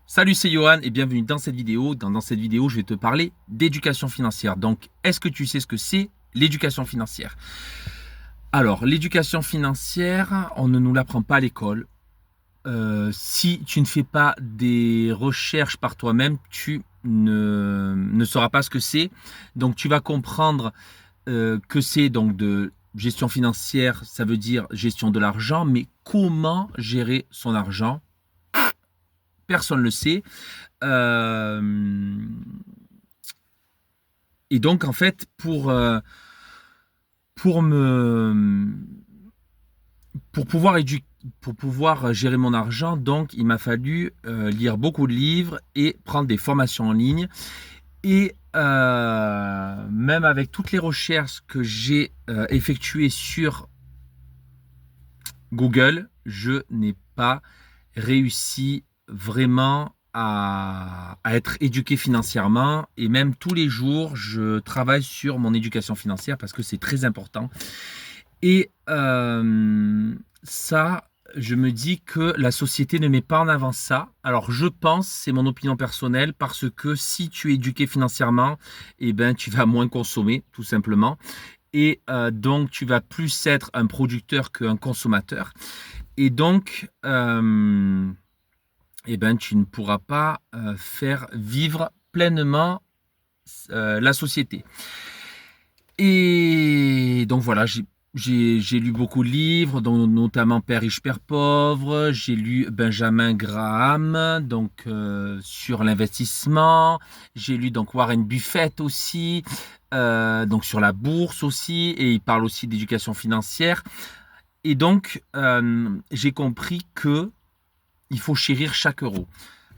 Salut, c'est Johan et bienvenue dans cette vidéo. Dans cette vidéo, je vais te parler d'éducation financière. Donc, est-ce que tu sais ce que c'est l'éducation financière? Alors, l'éducation financière, on ne nous l'apprend pas à l'école. Si tu ne fais pas des recherches par toi-même, tu ne sauras pas ce que c'est. Donc, tu vas comprendre que c'est donc de gestion financière, ça veut dire gestion de l'argent, mais comment gérer son argent? Personne ne le sait. Euh, et donc, en fait, pour me, pour pouvoir pour pouvoir gérer mon argent, donc, il m'a fallu lire beaucoup de livres et prendre des formations en ligne. Et même avec toutes les recherches que j'ai effectuées sur Google, je n'ai pas réussi vraiment à être éduqué financièrement. Et même tous les jours, je travaille sur mon éducation financière parce que c'est très important. Et ça, je me dis que la société ne met pas en avant ça. Alors je pense, c'est mon opinion personnelle, parce que si tu es éduqué financièrement, eh ben, tu vas moins consommer, tout simplement. Et donc, tu vas plus être un producteur qu'un consommateur. Et donc, eh ben, tu ne pourras pas faire vivre pleinement la société. Et donc voilà, j'ai lu beaucoup de livres, dont notamment Père riche, Père pauvre. J'ai lu Benjamin Graham, donc sur l'investissement. J'ai lu donc Warren Buffett aussi, donc sur la bourse aussi, et il parle aussi d'éducation financière. Et donc j'ai compris que il faut chérir chaque euro.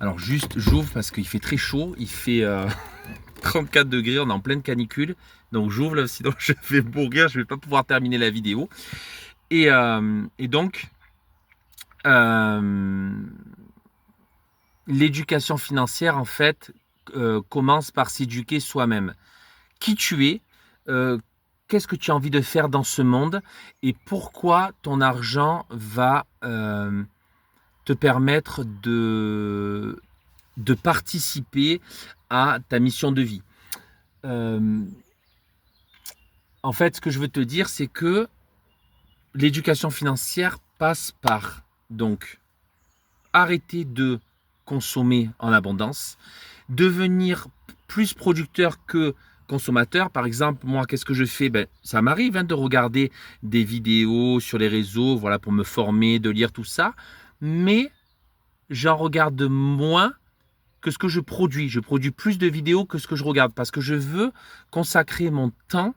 Alors juste, j'ouvre parce qu'il fait très chaud, il fait 34 degrés, on est en pleine canicule. Donc j'ouvre là, sinon je vais mourir, je vais pas pouvoir terminer la vidéo. Et donc, euh, l'éducation financière, en fait, commence par s'éduquer soi-même. Qui tu es, euh, qu'est-ce que tu as envie de faire dans ce monde et pourquoi ton argent va te permettre de participer à ta mission de vie. Euh, En fait, ce que je veux te dire, c'est que l'éducation financière passe par donc arrêter de consommer en abondance, devenir plus producteur que consommateur. Par exemple, moi, qu'est-ce que je fais? Ben, ça m'arrive de regarder des vidéos sur les réseaux, voilà, pour me former, de lire tout ça, mais j'en regarde moins que ce que je produis. Je produis plus de vidéos que ce que je regarde parce que je veux consacrer mon temps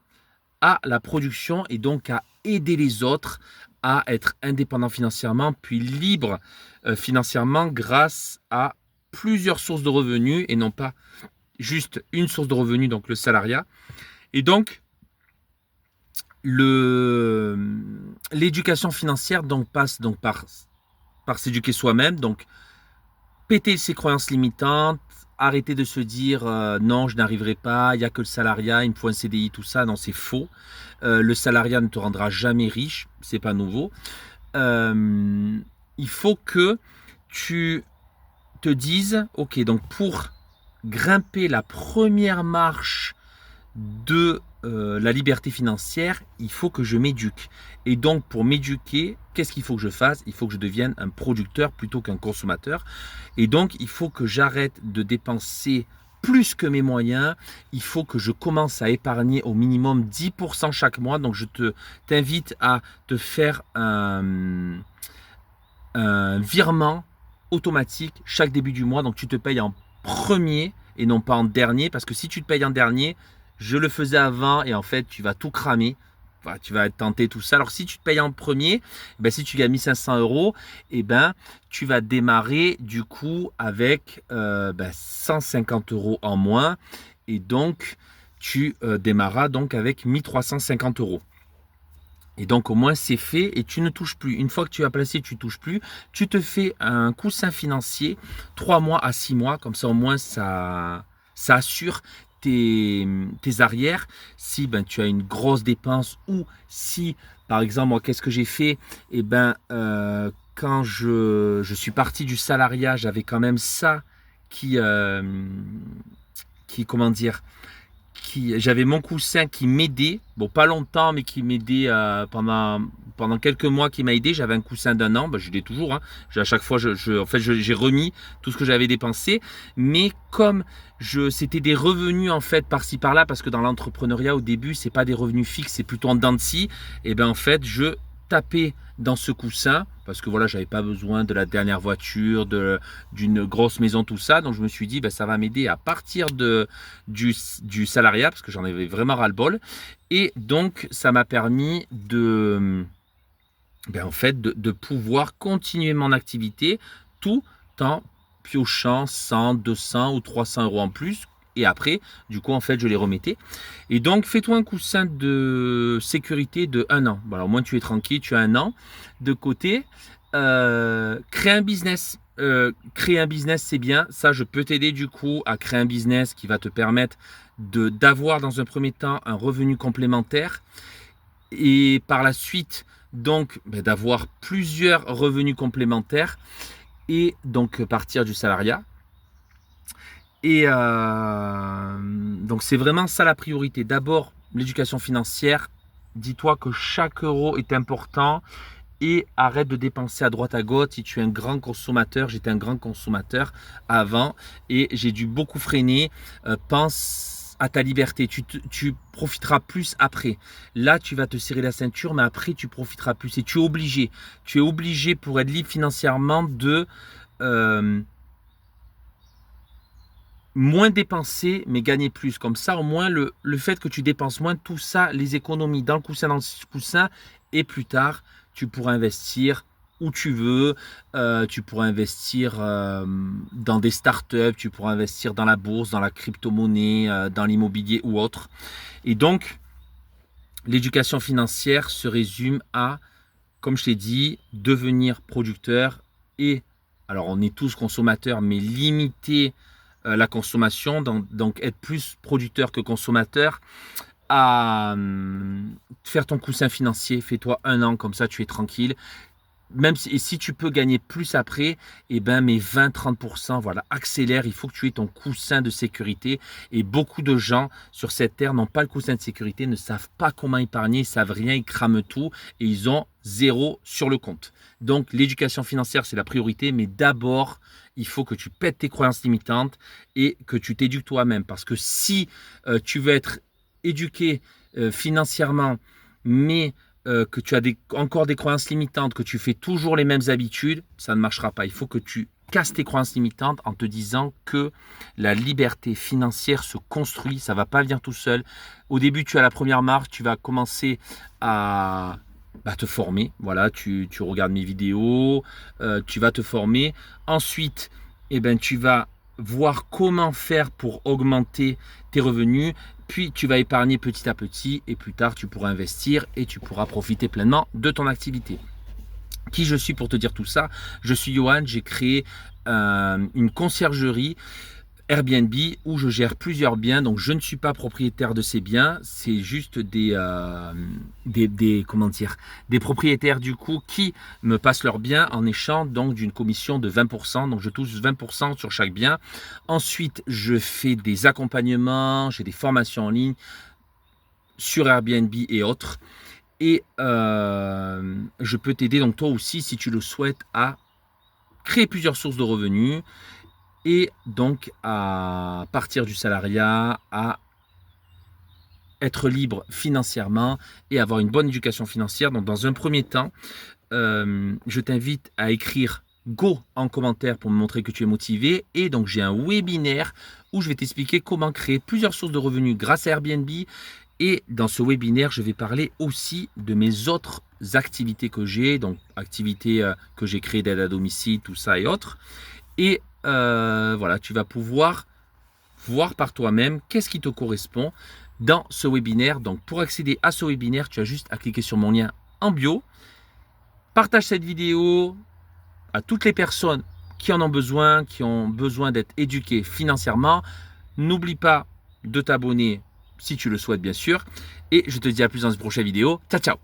à la production et donc à aider les autres à être indépendants financièrement, puis libres financièrement grâce à plusieurs sources de revenus et non pas juste une source de revenus, donc le salariat. Et donc, l'éducation financière donc, passe donc par s'éduquer soi-même, donc péter ses croyances limitantes, arrêter de se dire non, je n'arriverai pas, il n'y a que le salariat, il me faut un CDI, tout ça. Non, c'est faux. Le salariat ne te rendra jamais riche, c'est pas nouveau. Euh, il faut que tu te dises, ok, donc pour grimper la première marche de la liberté financière, il faut que je m'éduque. Et donc, pour m'éduquer, qu'est-ce qu'il faut que je fasse? Il faut que je devienne un producteur plutôt qu'un consommateur. Et donc, il faut que j'arrête de dépenser plus que mes moyens. Il faut que je commence à épargner au minimum 10% chaque mois. Donc, t'invite à te faire un virement automatique chaque début du mois. Donc, tu te payes en premier et non pas en dernier. Parce que si tu te payes en dernier, je le faisais avant et en fait, tu vas tout cramer. Enfin, tu vas être tenté tout ça. Alors, si tu te payes en premier, ben, si tu gagnes 1500 euros, eh ben, tu vas démarrer du coup avec 150 euros en moins. Et donc, tu démarras donc avec 1350 euros. Et donc au moins c'est fait et tu ne touches plus. Une fois que tu as placé, tu ne touches plus. Tu te fais un coussin financier 3 mois à 6 mois. Comme ça au moins ça assure tes arrières. Si ben, tu as une grosse dépense ou si par exemple moi qu'est-ce que j'ai fait? Eh ben quand je suis parti du salariat, j'avais quand même ça qui, comment dire, j'avais mon coussin qui m'aidait, bon pas longtemps, mais qui m'aidait pendant quelques mois, qui m'a aidé. J'avais un coussin d'un an, je l'ai toujours, hein. À chaque fois, en fait, j'ai remis tout ce que j'avais dépensé, mais comme c'était des revenus en fait par-ci par-là, parce que dans l'entrepreneuriat au début, c'est pas des revenus fixes, c'est plutôt en dents de scie. Et ben en fait, je tapais dans ce coussin parce que voilà, j'avais pas besoin de la dernière voiture, d'une grosse maison, tout ça. Donc je me suis dit, ça va m'aider à partir du salariat parce que j'en avais vraiment ras-le-bol. Et donc ça m'a permis en fait, de pouvoir continuer mon activité tout en piochant 100, 200 ou 300 euros en plus. Et après, du coup, en fait, je les remettais. Et donc, fais-toi un coussin de sécurité de 1 an. Bon, alors, au moins, tu es tranquille, tu as 1 an de côté. Crée un business. Créer un business, c'est bien. Ça, je peux t'aider du coup à créer un business qui va te permettre d'avoir dans un premier temps un revenu complémentaire. Et par la suite, donc, d'avoir plusieurs revenus complémentaires et donc partir du salariat. Et donc c'est vraiment ça la priorité. D'abord, l'éducation financière. Dis-toi que chaque euro est important et arrête de dépenser à droite à gauche. Si tu es un grand consommateur, j'étais un grand consommateur avant et j'ai dû beaucoup freiner. Pense à ta liberté, tu profiteras plus après. Là, tu vas te serrer la ceinture, mais après, tu profiteras plus. Et tu es obligé. Tu es obligé pour être libre financièrement de moins dépenser, mais gagner plus. Comme ça, au moins, le fait que tu dépenses moins, tout ça, les économies dans le coussin, et plus tard, tu pourras investir où tu veux, tu pourras investir dans des startups, tu pourras investir dans la bourse, dans la crypto-monnaie, dans l'immobilier ou autre. Et donc, l'éducation financière se résume à, comme je t'ai dit, devenir producteur et, alors on est tous consommateurs, mais limiter la consommation, donc être plus producteur que consommateur, à faire ton coussin financier. Fais-toi 1 an, comme ça tu es tranquille. Même si tu peux gagner plus après, mais 20-30%, voilà, accélère. Il faut que tu aies ton coussin de sécurité. Et beaucoup de gens sur cette terre n'ont pas le coussin de sécurité, ne savent pas comment épargner, ils savent rien, ils crament tout et ils ont 0 sur le compte. Donc l'éducation financière, c'est la priorité, mais d'abord, il faut que tu pètes tes croyances limitantes et que tu t'éduques toi-même. Parce que si tu veux être éduqué financièrement, mais que tu as encore des croyances limitantes, que tu fais toujours les mêmes habitudes, ça ne marchera pas. Il faut que tu casses tes croyances limitantes en te disant que la liberté financière se construit, ça ne va pas venir tout seul. Au début, tu as la première marche, tu vas commencer à te former. Voilà, tu regardes mes vidéos, tu vas te former. Ensuite, tu vas voir comment faire pour augmenter tes revenus. Puis tu vas épargner petit à petit et plus tard tu pourras investir et tu pourras profiter pleinement de ton activité. Qui je suis pour te dire tout ça? Je suis Johan, j'ai créé une conciergerie Airbnb où je gère plusieurs biens. Donc je ne suis pas propriétaire de ces biens, c'est juste des propriétaires du coup qui me passent leurs biens en échange donc d'une commission de 20%. Donc je touche 20% sur chaque bien. Ensuite, je fais des accompagnements, j'ai des formations en ligne sur Airbnb et autres. Et je peux t'aider donc toi aussi si tu le souhaites à créer plusieurs sources de revenus et donc à partir du salariat, à être libre financièrement et avoir une bonne éducation financière. Donc dans un premier temps, je t'invite à écrire Go en commentaire pour me montrer que tu es motivé. Et donc j'ai un webinaire où je vais t'expliquer comment créer plusieurs sources de revenus grâce à Airbnb. Et dans ce webinaire, je vais parler aussi de mes autres activités que j'ai, donc activités que j'ai créées d'aide à domicile, tout ça et autres. Et voilà, tu vas pouvoir voir par toi-même qu'est-ce qui te correspond dans ce webinaire. Donc pour accéder à ce webinaire, tu as juste à cliquer sur mon lien en bio. Partage cette vidéo à toutes les personnes qui en ont besoin, qui ont besoin d'être éduquées financièrement. N'oublie pas de t'abonner si tu le souhaites bien sûr. Et je te dis à plus dans une prochaine vidéo. Ciao, ciao!